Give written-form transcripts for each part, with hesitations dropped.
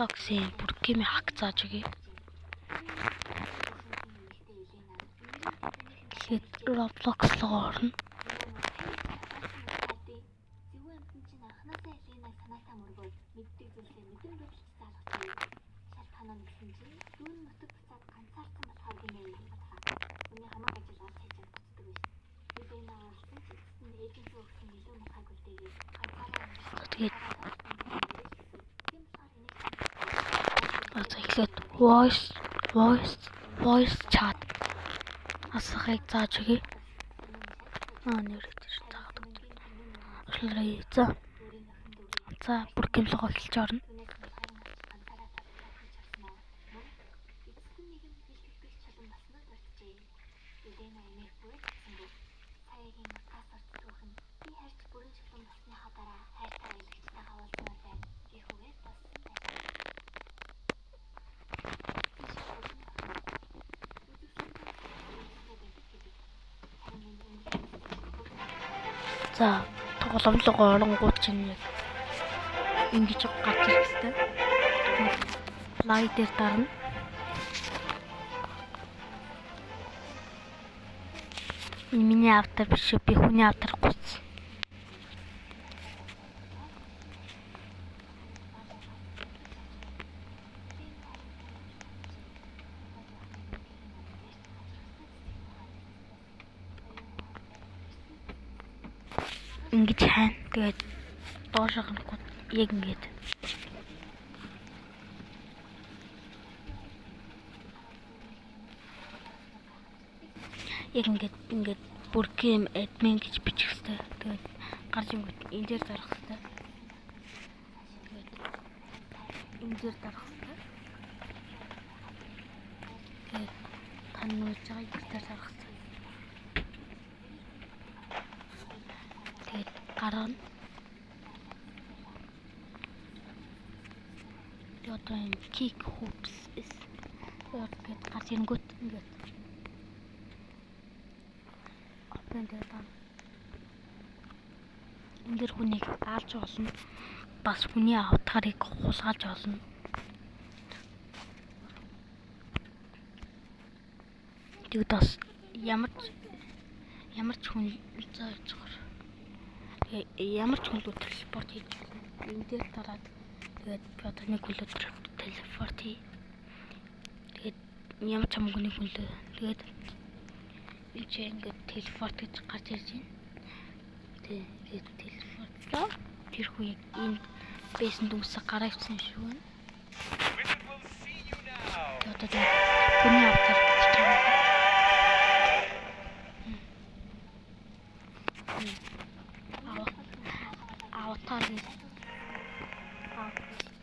Roblox-ийн бүркийн хак зааж өгье. Тэгэхэд Roblox руу орно. Тэгээд voice chat асахыг зааж өгье. Нэрэгдэж таадаг. За бүркийн руу эхэлж орно. За тоглоом руу оронгууд чинь ингэж гарч ирэх хэрэгтэй. Play дээр дарна. Миний автар биш би хүний автар гуйсан. Ингэж хайн. Тэгээд доош гарахад яг ингэж. Яг ингэж бүркийн admin гэж бичих хэрэгтэй. Тэгээд гарч ингүүт энэ дээр дарах хэрэгтэй. Тэгээд энэ дээр дарах хэрэгтэй. Тэгээд тань нууж байгаа энэ дээр дарах хэрэгтэй. Тэгээд гарна. Одоо энэ kick hoops is. Тэгээд гарч ингүүт ингэж. Open дээр тань. Энэ дэр хүнийг аалж болно. Бас хүний аватарыг хулгайлж болно. Тэгээд бас ямар ч хүн зааж байгаа. Ямар ч хүн телепорт хийж болно. Энэ дээр дараад тэгээд би одоо нэг хүлээ телепорт хий. Тэгээд ямар ч хамаагүй хүлээ. Тэгээд энэ чинь ингээд телепорт гэж гарч ирж байна. Тэгээд телепортлоо тэр хүн яг энэ бэсэн дүнсээ гараа ивсэн шүү. Тэгээд хүний автар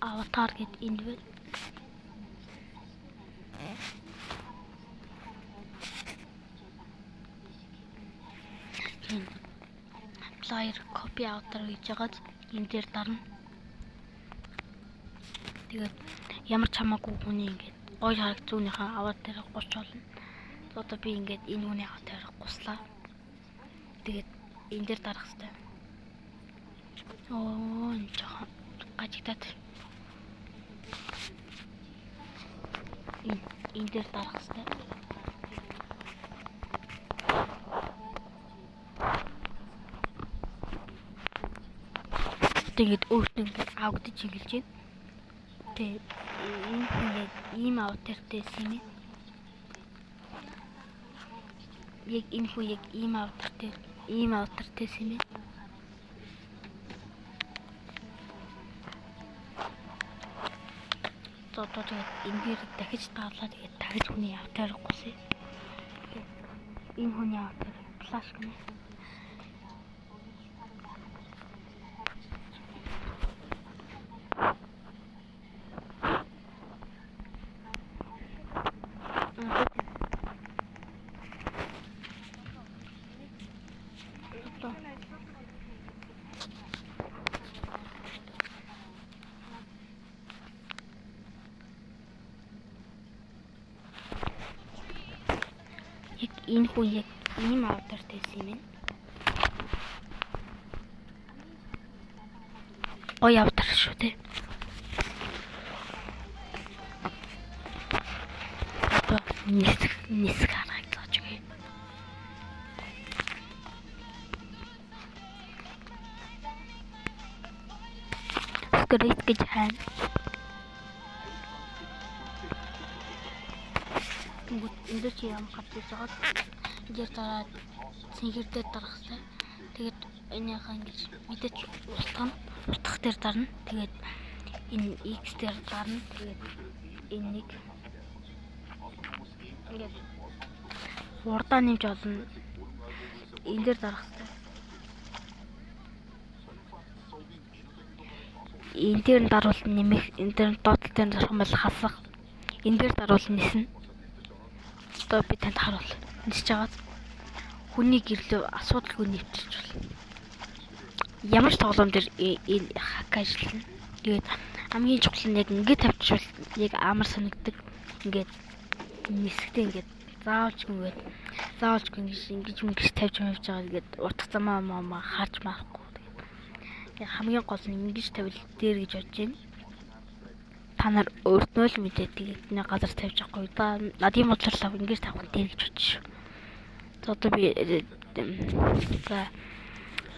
аватар гэд энд вэ. Player copy avatar гэж яагаад энэ дээр дарна. Тэгээд ямар ч хамаагүй хүний ингээд гой харагц зүүнийхээ аватарыг гуч болно. Одоо би ингээд энэ хүний аватарыг гуслаа. Тэгээд энэ дээр дарах хэрэгтэй. Энэ жоохон гажигдаад. Энэ дээр дарах хэрэгтэй. Тэгээд өөртөө ингээд авагдаж ингэлж байна. Тэгээд энэ хүн яг ийм аватартай юм. Яг энэ хүн яг ийм аватартай юм. Одоо тэгээд энэ дээр дахиж даалаа тэгээд дахиж хүний аватарыг гусъя. Энэ хүний аватар флаш гэнэ. Энэ хүн яг ийм аватартай юм. Ой аватар шүү дээ. нисэх аргыг зааж өгье. Скрит гэж хайна. Эндээ чи юм гарч ирж байгаа. Эндээр дараад цэнхэрдээ дарах хэрэгтэй. Тэгээд энийхээ ингэж мэдээч устгах дээр дарна. Тэгээд энэ X дээр дарна. Тэгээд энэ нэг ингээд урдаа нэмж олно. Энэ дээр дарах хэрэгтэй. Энэ дээр дарвал нэмэх, энэ дээр доотлол дээр дарах юм бол хасах. Энэ дээр дарвал ниснэ. Одоо би танд харуул. Нисэж байгаа. Хүний гэрлөө асуудалгүй нэвчилж болно. Ямар ч тоглоом дээр энэ хак ажиллана. Тэгээд хамгийн чухал нь яг ингээд тавьчихвал яг амар санагддаг. Ингээд нисэхдээ ингээд заавалжгүй ингэж тавьж байгаа ингээд утга замаа харж маахгүй. Тэгээд хамгийн гол нь ингэж тавил дээр гэж бодож байна. Та нар өөртөө л мэдээд тэгээд нэг газар тавьж авахгүй. Надын бодлоор ингэж тавих дээр гэж бодож шүү. Одоо би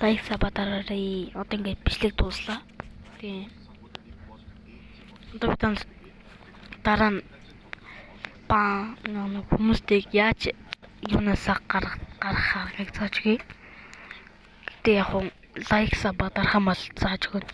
лайк сабатараа одоо ингээд бичлэг дууслаа. Тийм. Одоо бид дараа нь хүмүүстэй яаж юунасаа гарах аргыг зааж өгье. Гэтэ яг лайк сабатарах юм бол зааж өгнө.